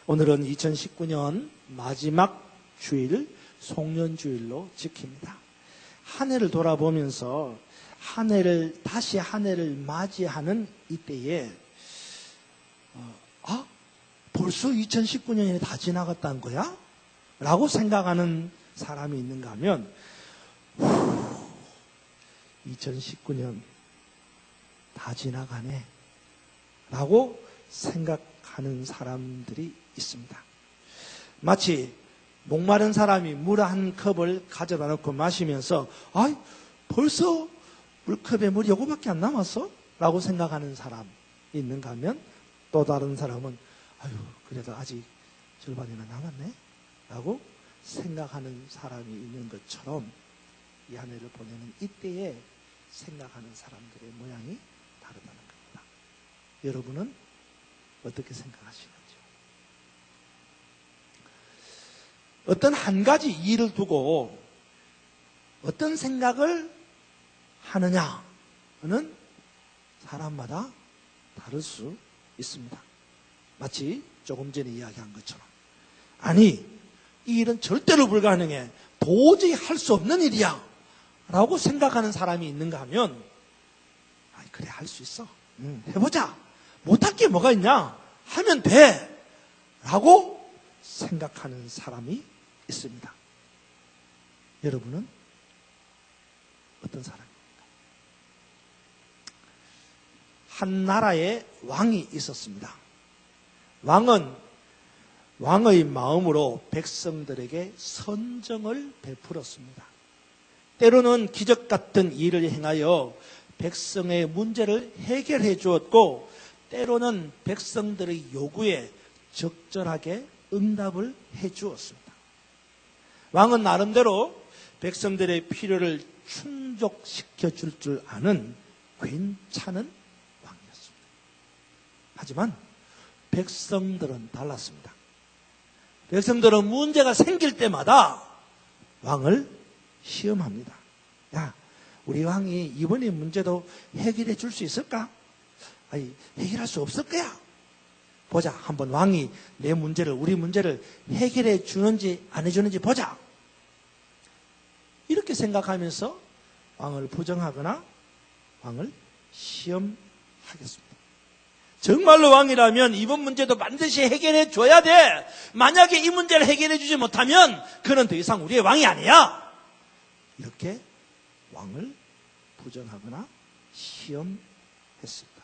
오늘은 2019년 마지막 주일, 송년주일로 지킵니다. 한 해를 돌아보면서 다시 한 해를 맞이하는 이때에 벌써 2019년이 다 지나갔다는 거야? 라고 생각하는 사람이 있는가 하면 2019년 다 지나가네 라고 생각하는 사람들이 있습니다. 마치 목마른 사람이 물 한 컵을 가져다 놓고 마시면서 벌써 물컵에 물이 요거밖에 안 남았어? 라고 생각하는 사람이 있는가 하면 또 다른 사람은 그래도 아직 절반이나 남았네? 라고 생각하는 사람이 있는 것처럼 이 한 해를 보내는 이때에 생각하는 사람들의 모양이 다르다는 겁니다. 여러분은 어떻게 생각하시는지요? 어떤 한 가지 일을 두고 어떤 생각을 하느냐는 사람마다 다를 수 있습니다. 마치 조금 전에 이야기한 것처럼 이 일은 절대로 불가능해. 도저히 할 수 없는 일이야. 라고 생각하는 사람이 있는가 하면 그래 할 수 있어. 해보자. 못할 게 뭐가 있냐. 하면 돼. 라고 생각하는 사람이 있습니다. 여러분은 어떤 사람입니까? 한 나라에 왕이 있었습니다. 왕은 왕의 마음으로 백성들에게 선정을 베풀었습니다. 때로는 기적 같은 일을 행하여 백성의 문제를 해결해 주었고, 때로는 백성들의 요구에 적절하게 응답을 해 주었습니다. 왕은 나름대로 백성들의 필요를 충족시켜 줄 줄 아는 괜찮은 왕이었습니다. 하지만 백성들은 달랐습니다. 백성들은 문제가 생길 때마다 왕을 시험합니다. 우리 왕이 이번에 문제도 해결해 줄 수 있을까? 해결할 수 없을 거야. 보자. 한번 왕이 우리 문제를 해결해 주는지 안 해주는지 보자. 이렇게 생각하면서 왕을 부정하거나 왕을 시험하겠습니다. 정말로 왕이라면 이번 문제도 반드시 해결해 줘야 돼. 만약에 이 문제를 해결해 주지 못하면 그는 더 이상 우리의 왕이 아니야. 이렇게 왕을 부정하거나 시험했습니다.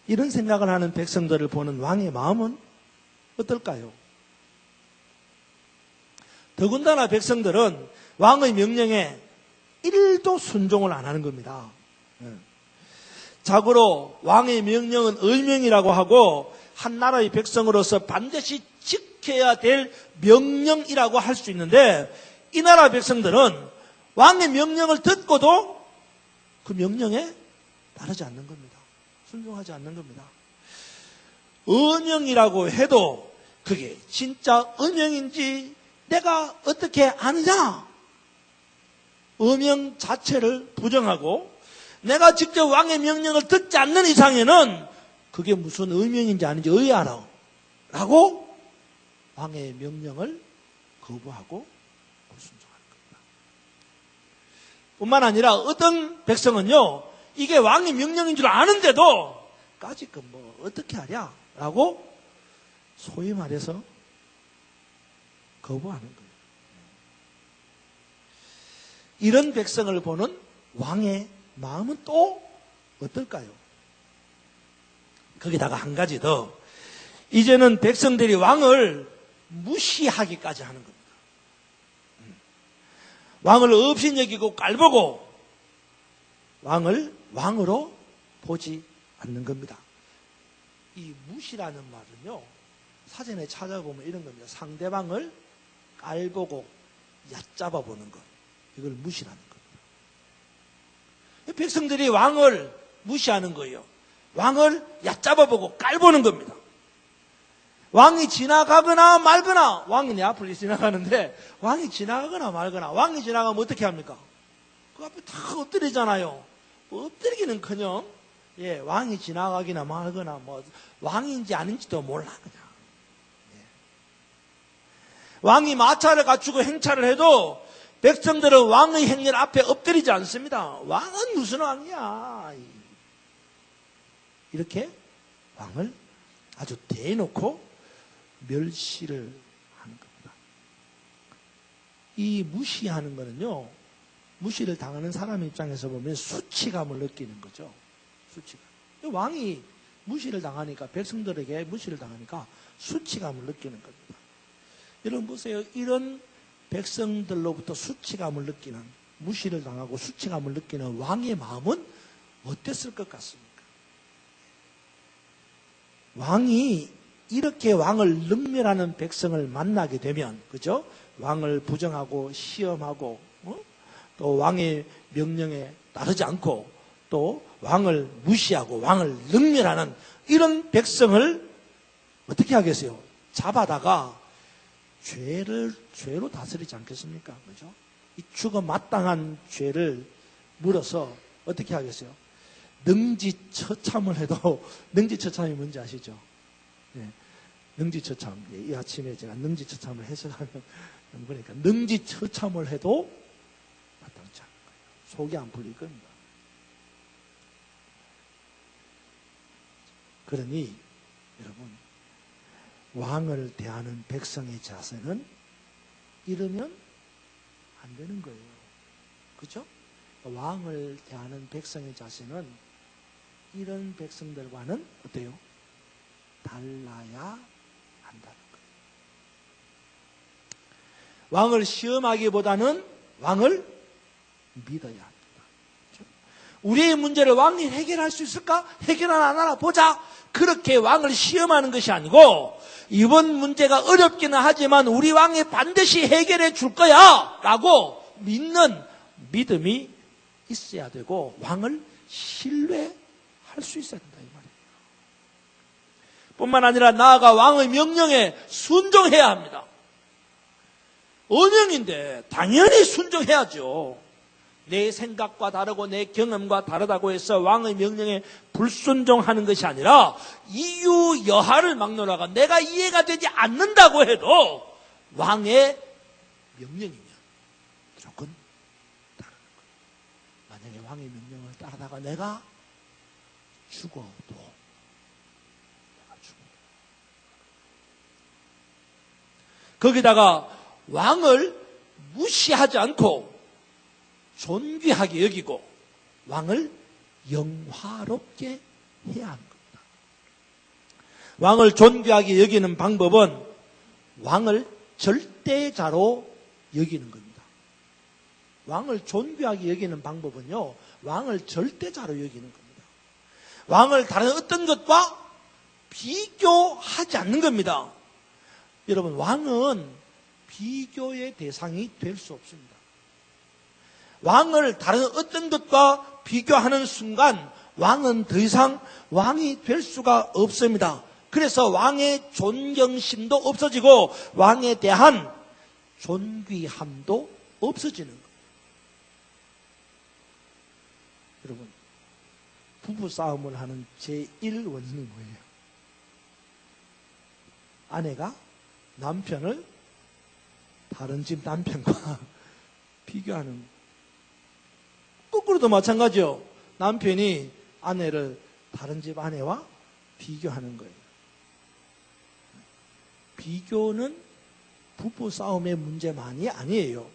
이런 생각을 하는 백성들을 보는 왕의 마음은 어떨까요? 더군다나 백성들은 왕의 명령에 1도 순종을 안 하는 겁니다. 자고로 왕의 명령은 의명이라고 하고 한 나라의 백성으로서 반드시 지켜야 될 명령이라고 할 수 있는데, 이 나라 백성들은 왕의 명령을 듣고도 그 명령에 따르지 않는 겁니다. 순종하지 않는 겁니다. 의명이라고 해도 그게 진짜 의명인지 내가 어떻게 아느냐? 의명 자체를 부정하고 내가 직접 왕의 명령을 듣지 않는 이상에는 그게 무슨 의명인지 아닌지 어이 알아? 라고 왕의 명령을 거부하고 불순종하는 겁니다. 뿐만 아니라 어떤 백성은요, 이게 왕의 명령인 줄 아는데도 까짓거 어떻게 하랴? 라고 소위 말해서 거부하는 거예요. 이런 백성을 보는 왕의 마음은 또 어떨까요? 거기다가 한 가지 더. 이제는 백성들이 왕을 무시하기까지 하는 겁니다. 왕을 없이 여기고 깔보고 왕을 왕으로 보지 않는 겁니다. 이 무시라는 말은요, 사전에 찾아보면 이런 겁니다. 상대방을 깔보고 얕잡아 보는 것. 이걸 무시라는 겁니다. 백성들이 왕을 무시하는 거예요. 왕을 얕잡아 보고 깔보는 겁니다. 왕이 지나가거나 말거나, 왕이 내 앞을 지나가는데 왕이 지나가거나 말거나, 왕이 지나가면 어떻게 합니까? 그 앞에 다 엎드리잖아요. 엎드리기는커녕 예, 왕이 지나가기나 말거나 뭐 왕인지 아닌지도 몰라 그냥. 예. 왕이 마차를 갖추고 행차를 해도 백성들은 왕의 행렬 앞에 엎드리지 않습니다. 왕은 무슨 왕이야? 이렇게 왕을 아주 대놓고 멸시를 하는 겁니다. 이 무시하는 거는요, 무시를 당하는 사람 입장에서 보면 수치감을 느끼는 거죠. 수치감. 왕이 무시를 당하니까, 백성들에게 무시를 당하니까 수치감을 느끼는 겁니다. 여러분 보세요. 이런 백성들로부터 수치감을 느끼는, 무시를 당하고 수치감을 느끼는 왕의 마음은 어땠을 것 같습니까? 왕이 이렇게 왕을 능멸하는 백성을 만나게 되면, 그죠? 왕을 부정하고 시험하고, 또 왕의 명령에 따르지 않고, 또 왕을 무시하고 왕을 능멸하는 이런 백성을 어떻게 하겠어요? 잡아다가 죄로 다스리지 않겠습니까? 그죠? 이 죽어 마땅한 죄를 물어서 어떻게 하겠어요? 능지처참을 해도, 능지처참이 뭔지 아시죠? 네. 능지처참. 이 아침에 제가 능지처참을 해석하면, 그러니까 능지처참을 해도 마땅치 않은 거예요. 속이 안 풀릴 겁니다. 그러니 여러분, 왕을 대하는 백성의 자세는 이러면 안 되는 거예요. 그렇죠? 왕을 대하는 백성의 자세는 이런 백성들과는 어때요? 달라야 한다는 거예요. 왕을 시험하기보다는 왕을 믿어야 합니다. 그렇죠? 우리의 문제를 왕이 해결할 수 있을까? 해결하나 안 하나 보자. 그렇게 왕을 시험하는 것이 아니고, 이번 문제가 어렵기는 하지만 우리 왕이 반드시 해결해 줄 거야 라고 믿는 믿음이 있어야 되고, 왕을 신뢰할 수 있어야 된다 이 말이에요. 뿐만 아니라 나아가 왕의 명령에 순종해야 합니다. 언령인데 당연히 순종해야죠. 내 생각과 다르고 내 경험과 다르다고 해서 왕의 명령에 불순종하는 것이 아니라, 이유 여하를 막론하가 내가 이해가 되지 않는다고 해도 왕의 명령이면 무조건 따르는 거예요. 만약에 왕의 명령을 따르다가 내가 죽어도 내가 죽어도, 거기다가 왕을 무시하지 않고 존귀하게 여기고 왕을 영화롭게 해야 하는 겁니다. 왕을 존귀하게 여기는 방법은 왕을 절대자로 여기는 겁니다. 왕을 존귀하게 여기는 방법은요, 왕을 절대자로 여기는 겁니다. 왕을 다른 어떤 것과 비교하지 않는 겁니다. 여러분, 왕은 비교의 대상이 될 수 없습니다. 왕을 다른 어떤 것과 비교하는 순간 왕은 더 이상 왕이 될 수가 없습니다. 그래서 왕의 존경심도 없어지고 왕에 대한 존귀함도 없어지는 거예요. 여러분, 부부싸움을 하는 제1원인이 뭐예요? 아내가 남편을 다른 집 남편과 비교하는 거예요. 거꾸로도 마찬가지요. 남편이 아내를 다른 집 아내와 비교하는 거예요. 비교는 부부싸움의 문제만이 아니에요.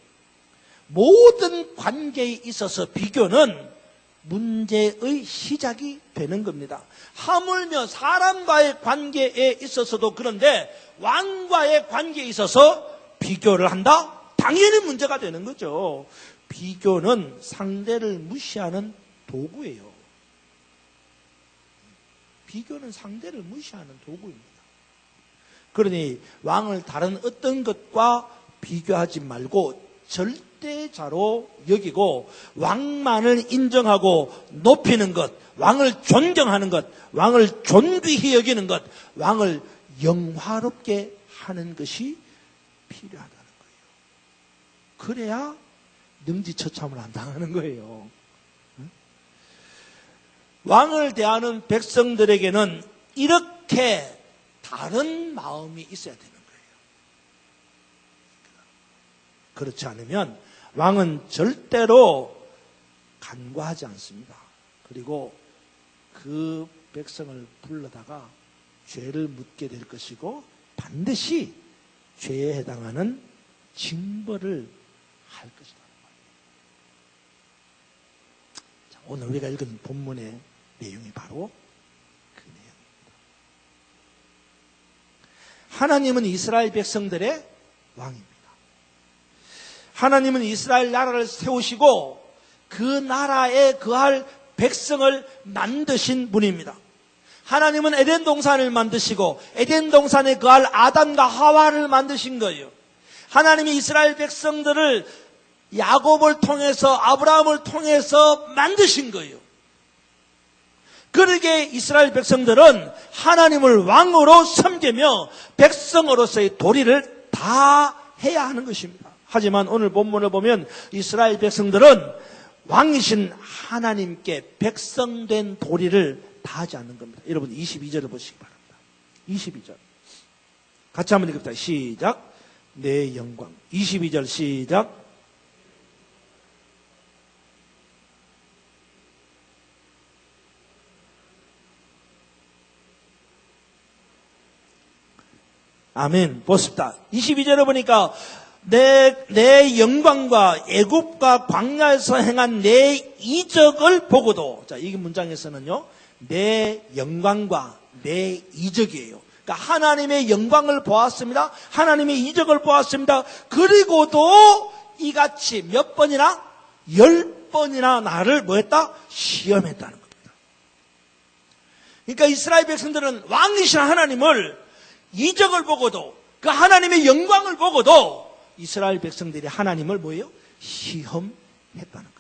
모든 관계에 있어서 비교는 문제의 시작이 되는 겁니다. 하물며 사람과의 관계에 있어서도 그런데 왕과의 관계에 있어서 비교를 한다? 당연히 문제가 되는 거죠. 비교는 상대를 무시하는 도구예요. 비교는 상대를 무시하는 도구입니다. 그러니 왕을 다른 어떤 것과 비교하지 말고 절대자로 여기고, 왕만을 인정하고 높이는 것, 왕을 존경하는 것, 왕을 존귀히 여기는 것, 왕을 영화롭게 하는 것이 필요하다는 거예요. 그래야 능지처참을 안 당하는 거예요. 왕을 대하는 백성들에게는 이렇게 다른 마음이 있어야 되는 거예요. 그렇지 않으면 왕은 절대로 간과하지 않습니다. 그리고 그 백성을 불러다가 죄를 묻게 될 것이고 반드시 죄에 해당하는 징벌을 할 것이다. 자, 오늘 우리가 읽은 본문의 내용이 바로 그 내용입니다. 하나님은 이스라엘 백성들의 왕입니다. 하나님은 이스라엘 나라를 세우시고 그 나라에 거할 백성을 만드신 분입니다. 하나님은 에덴 동산을 만드시고 에덴 동산에 거할 아담과 하와를 만드신 거예요. 하나님이 이스라엘 백성들을 야곱을 통해서 아브라함을 통해서 만드신 거예요. 그러기에 이스라엘 백성들은 하나님을 왕으로 섬기며 백성으로서의 도리를 다 해야 하는 것입니다. 하지만 오늘 본문을 보면 이스라엘 백성들은 왕이신 하나님께 백성된 도리를 다하지 않는 겁니다. 여러분 22절을 보시기 바랍니다. 22절 같이 한번 읽읍시다. 시작. 내 영광. 22절 시작. 아멘. 보십시다. 22절을 보니까 내 영광과 애굽과 광야에서 행한 내 이적을 보고도, 자, 이 문장에서는요, 내 영광과 내 이적이에요. 그러니까 하나님의 영광을 보았습니다. 하나님의 이적을 보았습니다. 그리고도 이같이 몇 번이나? 10번이나 나를 뭐했다? 시험했다는 겁니다. 그러니까 이스라엘 백성들은 왕이신 하나님을 이적을 보고도 그 하나님의 영광을 보고도 이스라엘 백성들이 하나님을 뭐예요? 시험했다는 겁니다.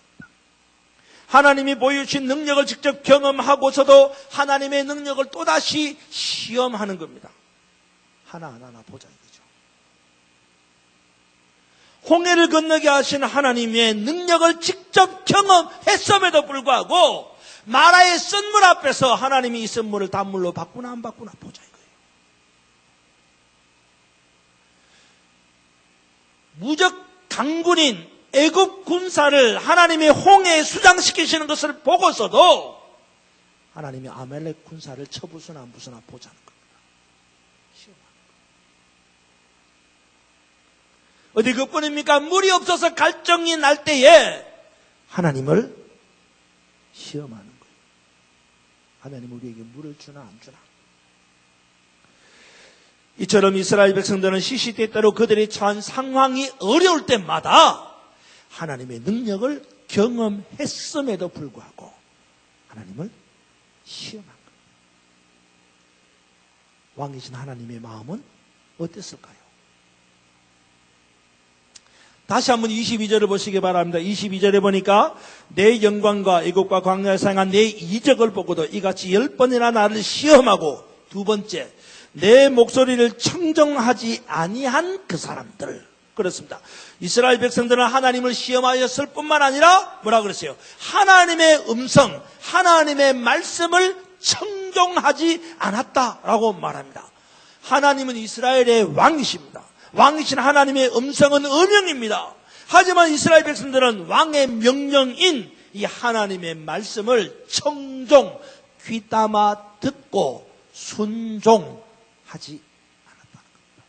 하나님이 보여주신 능력을 직접 경험하고서도 하나님의 능력을 또다시 시험하는 겁니다. 하나하나 보자 이거죠. 홍해를 건너게 하신 하나님의 능력을 직접 경험했음에도 불구하고 마라의 쓴물 앞에서 하나님이 이 쓴물을 단물로 바꾸나 안 바꾸나 보자 이거예요. 무적 강군인 애굽 군사를 하나님이 홍해에 수장시키시는 것을 보고서도 하나님이 아말렉 군사를 쳐부수나 안 부수나 보자는 겁니다. 어디 그뿐입니까? 물이 없어서 갈증이 날 때에 하나님을 시험하는 거예요. 하나님 우리에게 물을 주나 안 주나. 이처럼 이스라엘 백성들은 시시때때로 그들이 처한 상황이 어려울 때마다 하나님의 능력을 경험했음에도 불구하고 하나님을 시험한 거예요. 왕이신 하나님의 마음은 어땠을까요? 다시 한번 22절을 보시기 바랍니다. 22절에 보니까 내 영광과 애국과 광야에서 행한 내 이적을 보고도 이같이 10번이나 나를 시험하고, 두 번째, 내 목소리를 청정하지 아니한 그 사람들. 그렇습니다. 이스라엘 백성들은 하나님을 시험하였을 뿐만 아니라 뭐라 그랬어요? 하나님의 음성, 하나님의 말씀을 청정하지 않았다라고 말합니다. 하나님은 이스라엘의 왕이십니다. 왕이신 하나님의 음성은 음영입니다. 하지만 이스라엘 백성들은 왕의 명령인 이 하나님의 말씀을 청종, 귀담아 듣고 순종하지 않았다는 겁니다.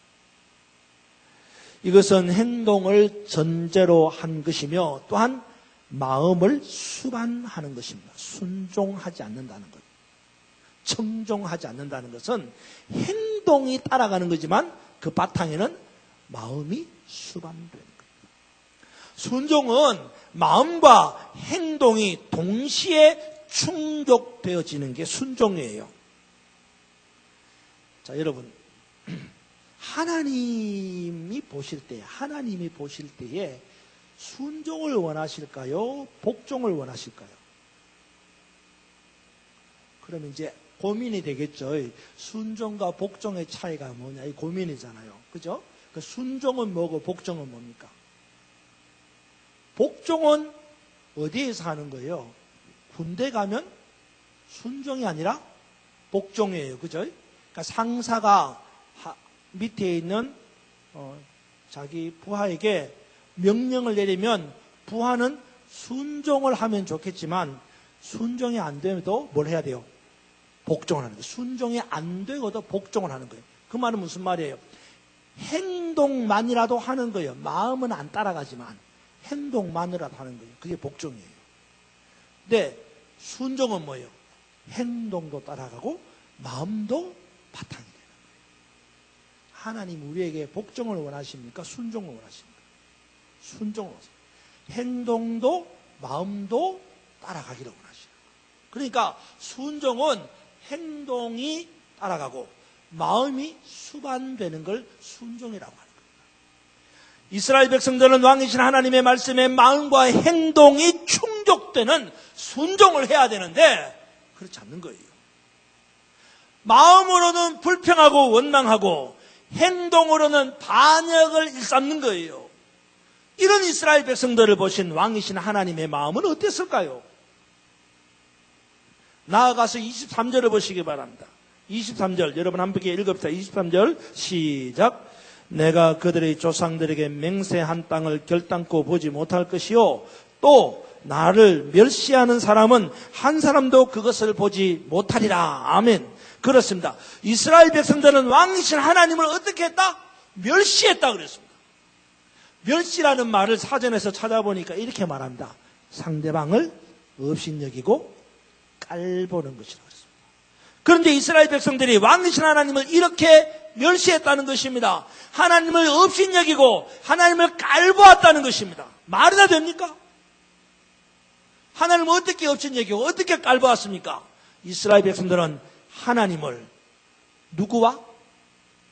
이것은 행동을 전제로 한 것이며 또한 마음을 수반하는 것입니다. 순종하지 않는다는 것. 청종하지 않는다는 것은 행동이 따라가는 거지만 그 바탕에는 마음이 수반되는 겁니다. 순종은 마음과 행동이 동시에 충족되어지는 게 순종이에요. 자, 여러분, 하나님이 보실 때에 순종을 원하실까요? 복종을 원하실까요? 그러면 이제 고민이 되겠죠. 순종과 복종의 차이가 뭐냐, 이 고민이잖아요. 그죠? 그 순종은 뭐고 복종은 뭡니까? 복종은 어디에서 하는 거예요? 군대 가면 순종이 아니라 복종이에요. 그죠? 그러니까 상사가 밑에 있는 자기 부하에게 명령을 내리면 부하는 순종을 하면 좋겠지만 순종이 안 되도 뭘 해야 돼요? 복종을 하는 거예요. 순종이 안 되고도 복종을 하는 거예요. 그 말은 무슨 말이에요? 행동만이라도 하는 거예요. 마음은 안 따라가지만 행동만이라도 하는 거예요. 그게 복종이에요. 근데 순종은 뭐예요? 행동도 따라가고 마음도 바탕이 되는 거예요. 하나님 우리에게 복종을 원하십니까? 순종을 원하십니까? 순종을 원하십니까? 행동도 마음도 따라가기를 원하시는 거예요. 그러니까 순종은 행동이 따라가고 마음이 수반되는 걸 순종이라고 하는 겁니다. 이스라엘 백성들은 왕이신 하나님의 말씀에 마음과 행동이 충족되는 순종을 해야 되는데 그렇지 않는 거예요. 마음으로는 불평하고 원망하고 행동으로는 반역을 일삼는 거예요. 이런 이스라엘 백성들을 보신 왕이신 하나님의 마음은 어땠을까요? 나아가서 23절을 보시기 바랍니다. 23절 여러분 함께 읽읍시다. 23절 시작. 내가 그들의 조상들에게 맹세한 땅을 결단코 보지 못할 것이요 또 나를 멸시하는 사람은 한 사람도 그것을 보지 못하리라. 아멘. 그렇습니다. 이스라엘 백성들은 왕이신 하나님을 어떻게 했다? 멸시했다 그랬습니다. 멸시라는 말을 사전에서 찾아보니까 이렇게 말합니다. 상대방을 업신여기고 깔보는 것이라고 그랬습니다. 그런데 이스라엘 백성들이 왕이신 하나님을 이렇게 멸시했다는 것입니다. 하나님을 업신여기고 하나님을 깔보았다는 것입니다. 말이 다 됩니까? 하나님을 어떻게 업신여기고 어떻게 깔보았습니까? 이스라엘 백성들은 하나님을 누구와?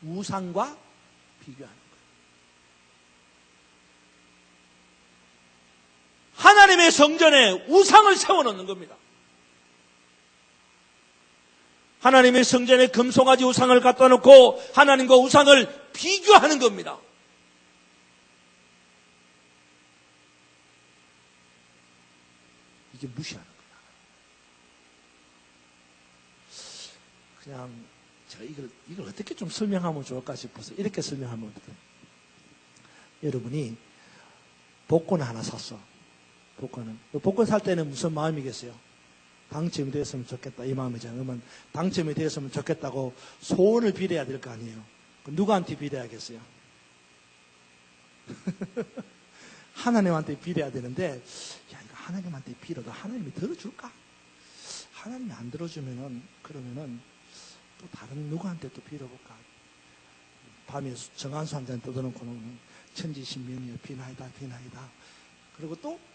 우상과 비교하는 거예요. 하나님의 성전에 우상을 세워놓는 겁니다. 하나님의 성전에 금송아지 우상을 갖다 놓고 하나님과 우상을 비교하는 겁니다. 이게 무시하는 거예요. 그냥 제가 이걸 어떻게 좀 설명하면 좋을까 싶어서 이렇게 설명하면 어떨까요? 여러분이 복권 하나 샀어. 복권 살 때는 무슨 마음이겠어요? 당첨이 되었으면 좋겠다 이 마음이잖아요. 그러면 당첨이 되었으면 좋겠다고 소원을 빌어야 될 거 아니에요. 누구한테 빌어야겠어요? 하나님한테 빌어야 되는데 야 이거 하나님한테 빌어도 하나님이 들어줄까? 하나님이 안 들어주면은 그러면은 또 다른 누구한테 또 빌어볼까? 밤에 정한수 한 잔 뜯어놓고는 천지신명이여 비나이다. 그리고 또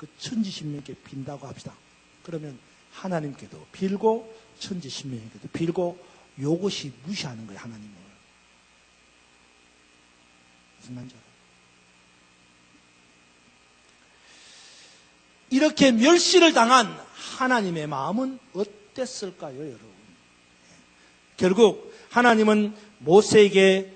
그 천지신명께 빈다고 합시다. 그러면 하나님께도 빌고 천지신명에게도 빌고 요것이 무시하는 거예요. 하나님을. 무슨 말인지 알아요? 이렇게 멸시를 당한 하나님의 마음은 어땠을까요, 여러분? 결국 하나님은 모세에게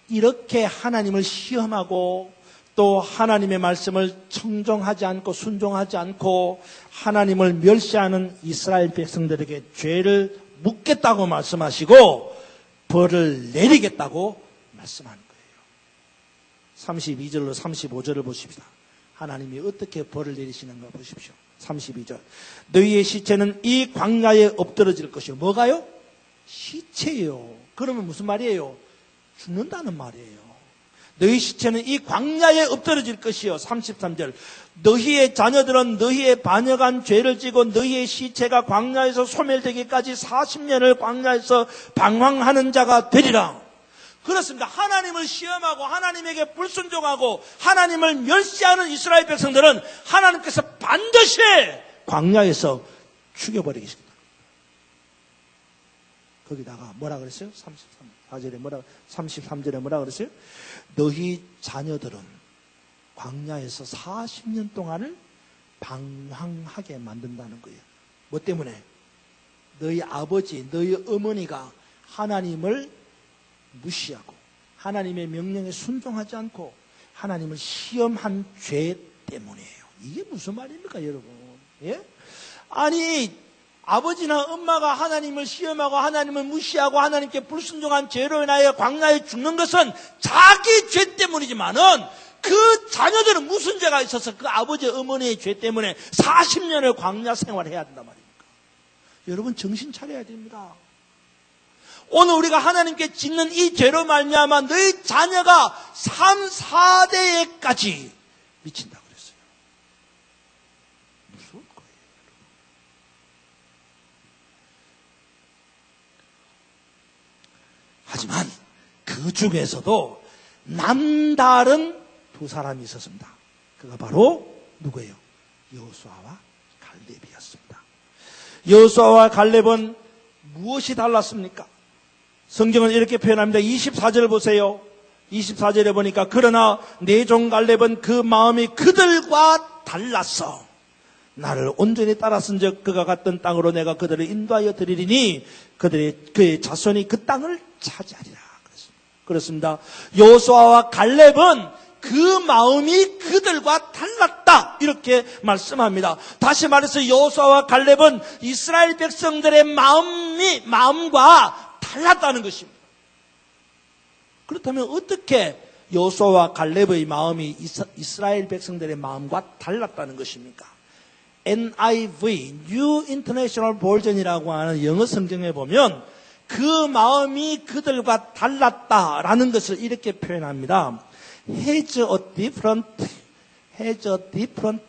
이렇게 하나님을 시험하고 또 하나님의 말씀을 청종하지 않고 순종하지 않고 하나님을 멸시하는 이스라엘 백성들에게 죄를 묻겠다고 말씀하시고 벌을 내리겠다고 말씀하는 거예요. 32절로 35절을 보십시다. 하나님이 어떻게 벌을 내리시는가 보십시오. 32절. 너희의 시체는 이 광야에 엎드러질 것이요. 뭐가요? 시체예요. 그러면 무슨 말이에요? 죽는다는 말이에요. 너희 시체는 이 광야에 엎드러질 것이요. 33절. 너희의 자녀들은 너희의 반역한 죄를 지고 너희의 시체가 광야에서 소멸되기까지 40년을 광야에서 방황하는 자가 되리라. 그렇습니다. 하나님을 시험하고 하나님에게 불순종하고 하나님을 멸시하는 이스라엘 백성들은 하나님께서 반드시 광야에서 죽여버리겠습니다. 거기다가 뭐라 그랬어요? 33절에 뭐라 그랬어요? 너희 자녀들은 광야에서 40년 동안을 방황하게 만든다는 거예요. 뭐 때문에? 너희 아버지, 너희 어머니가 하나님을 무시하고 하나님의 명령에 순종하지 않고 하나님을 시험한 죄 때문이에요. 이게 무슨 말입니까, 여러분? 예? 아니, 아버지나 엄마가 하나님을 시험하고 하나님을 무시하고 하나님께 불순종한 죄로 인하여 광야에 죽는 것은 자기 죄 때문이지만은 그 자녀들은 무슨 죄가 있어서 그 아버지 어머니의 죄 때문에 40년을 광야 생활을 해야 된단 말입니까? 여러분 정신 차려야 됩니다. 오늘 우리가 하나님께 짓는 이 죄로 말미암아 너희 자녀가 3, 4대에까지 미친다 그랬어요. 무서울 거예요. 하지만 그 중에서도 남다른 두 사람이 있었습니다. 그가 바로 누구예요? 여호수아와 갈렙이었습니다. 여호수아와 갈렙은 무엇이 달랐습니까? 성경은 이렇게 표현합니다. 24절 보세요. 24절에 보니까 그러나 내 종 갈렙은 그 마음이 그들과 달랐어. 나를 온전히 따랐은즉 그가 갔던 땅으로 내가 그들을 인도하여 드리리니 그의 자손이 그 땅을 차지하리라. 그렇습니다. 여호수아와 갈렙은 그 마음이 그들과 달랐다 이렇게 말씀합니다. 다시 말해서 여호수아와 갈렙은 이스라엘 백성들의 마음과 달랐다는 것입니다. 그렇다면 어떻게 여호수아와 갈렙의 마음이 이스라엘 백성들의 마음과 달랐다는 것입니까? NIV, New International Version이라고 하는 영어 성경에 보면 그 마음이 그들과 달랐다라는 것을 이렇게 표현합니다. has a different,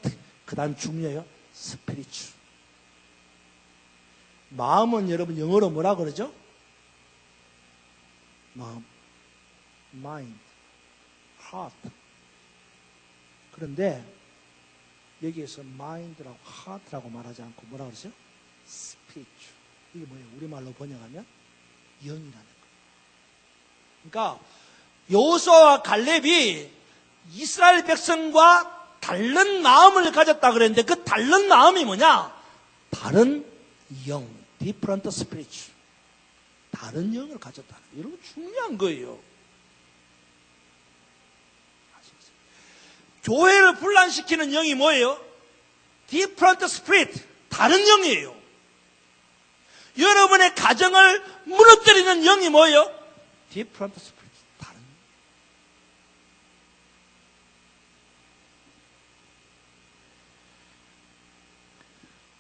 그 다음 중요해요. spiritual. 마음은 여러분 영어로 뭐라 그러죠? 마음, mind, heart. 그런데 여기에서 mind라고 heart라고 말하지 않고 뭐라 그러죠? spiritual. 이게 뭐예요? 우리말로 번역하면 영이라는 거예요. 그러니까 여호수아와 갈렙이 이스라엘 백성과 다른 마음을 가졌다 그랬는데 그 다른 마음이 뭐냐? 다른 영, different spiritual. 다른 영을 가졌다는 거예요. 여러분 중요한 거예요. 교회를 분란시키는 영이 뭐예요? different spirit. 다른 영이에요. 여러분의 가정을 무너뜨리는 영이 뭐예요? different spirit. 다른 영.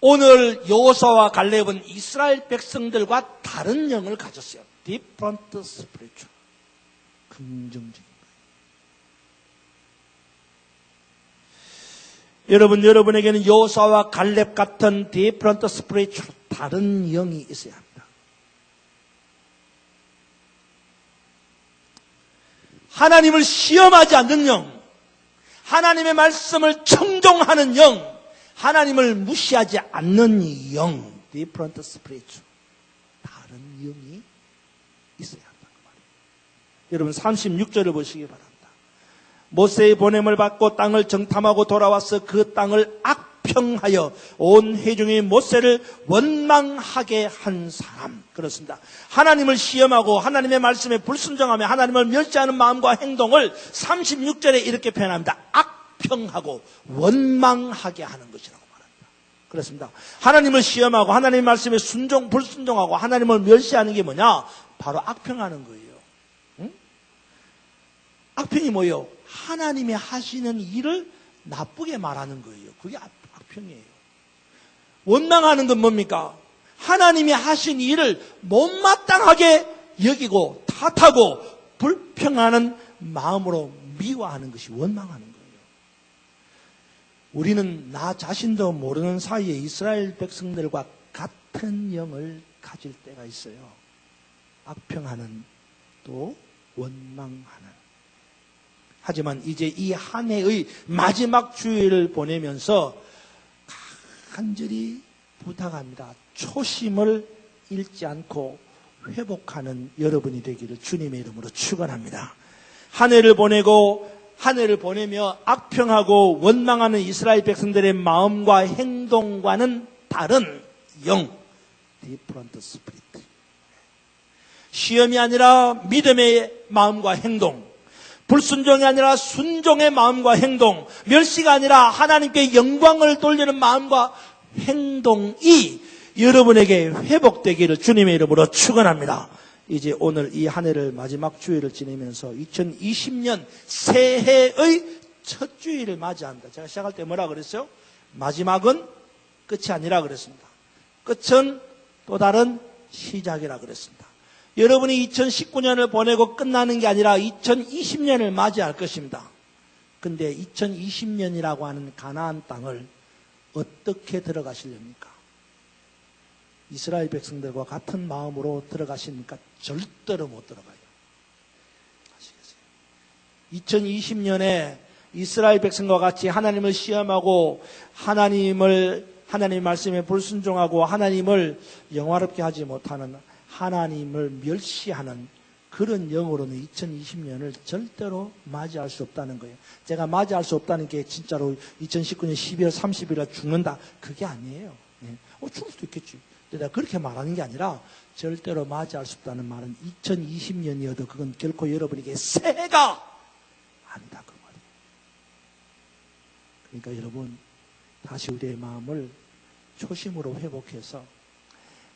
오늘 여호수아와 갈렙은 이스라엘 백성들과 다른 영을 가졌어요. different spiritual. 긍정적인 거예요. 여러분에게는 여호수아와 갈렙 같은 different spiritual, 다른 영이 있어야 합니다. 하나님을 시험하지 않는 영, 하나님의 말씀을 청종하는 영, 하나님을 무시하지 않는 영, different spiritual, 다른 영이 있어야 한다는 말이에요. 여러분 36절을 보시기 바랍니다. 모세의 보냄을 받고 땅을 정탐하고 돌아와서 그 땅을 악평하여 온 회중이 모세를 원망하게 한 사람. 그렇습니다. 하나님을 시험하고 하나님의 말씀에 불순종하며 하나님을 멸시하는 마음과 행동을 36절에 이렇게 표현합니다. 악평하고 원망하게 하는 것이라고 말합니다. 그렇습니다. 하나님을 시험하고 하나님의 말씀에 불순종하고 하나님을 멸시하는 게 뭐냐? 바로 악평하는 거예요. 응? 악평이 뭐예요? 하나님이 하시는 일을 나쁘게 말하는 거예요. 그게 악평이에요. 원망하는 건 뭡니까? 하나님이 하신 일을 못마땅하게 여기고 탓하고 불평하는 마음으로 미워하는 것이 원망하는 거예요. 우리는 나 자신도 모르는 사이에 이스라엘 백성들과 같은 영을 가질 때가 있어요. 악평하는, 또 원망하는. 하지만 이제 이 한 해의 마지막 주일을 보내면서 간절히 부탁합니다. 초심을 잃지 않고 회복하는 여러분이 되기를 주님의 이름으로 축원합니다. 한 해를 보내며 악평하고 원망하는 이스라엘 백성들의 마음과 행동과는 다른 영, different spirit. 시험이 아니라 믿음의 마음과 행동, 불순종이 아니라 순종의 마음과 행동, 멸시가 아니라 하나님께 영광을 돌리는 마음과 행동이 여러분에게 회복되기를 주님의 이름으로 축원합니다. 이제 오늘 이 한 해를 마지막 주일을 지내면서 2020년 새해의 첫 주일을 맞이합니다. 제가 시작할 때 뭐라 그랬어요? 마지막은 끝이 아니라 그랬습니다. 끝은 또 다른 시작이라 그랬습니다. 여러분이 2019년을 보내고 끝나는 게 아니라 2020년을 맞이할 것입니다. 근데 2020년이라고 하는 가나안 땅을 어떻게 들어가시렵니까? 이스라엘 백성들과 같은 마음으로 들어가십니까? 절대로 못 들어가요. 아시겠어요? 2020년에 이스라엘 백성과 같이 하나님을 시험하고 하나님의 말씀에 불순종하고 하나님을 영화롭게 하지 못하는 하나님을 멸시하는 그런 영으로는 2020년을 절대로 맞이할 수 없다는 거예요. 제가 맞이할 수 없다는 게 진짜로 2019년 12월 30일에 죽는다. 그게 아니에요. 죽을 수도 있겠지. 근데 내가 그렇게 말하는 게 아니라 절대로 맞이할 수 없다는 말은 2020년이어도 그건 결코 여러분에게 새해가 아니다. 그 말이에요. 그러니까 여러분 다시 우리의 마음을 초심으로 회복해서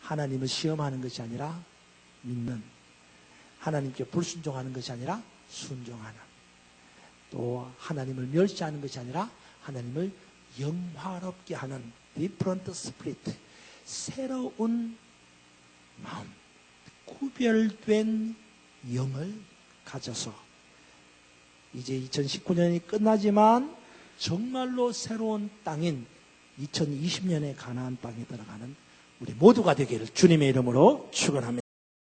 하나님을 시험하는 것이 아니라 믿는, 하나님께 불순종하는 것이 아니라 순종하는, 또 하나님을 멸시하는 것이 아니라 하나님을 영화롭게 하는 different spirit, 새로운 마음, 구별된 영을 가져서 이제 2019년이 끝나지만 정말로 새로운 땅인 2020년의 가나안 땅에 들어가는 우리 모두가 되기를 주님의 이름으로 축원합니다.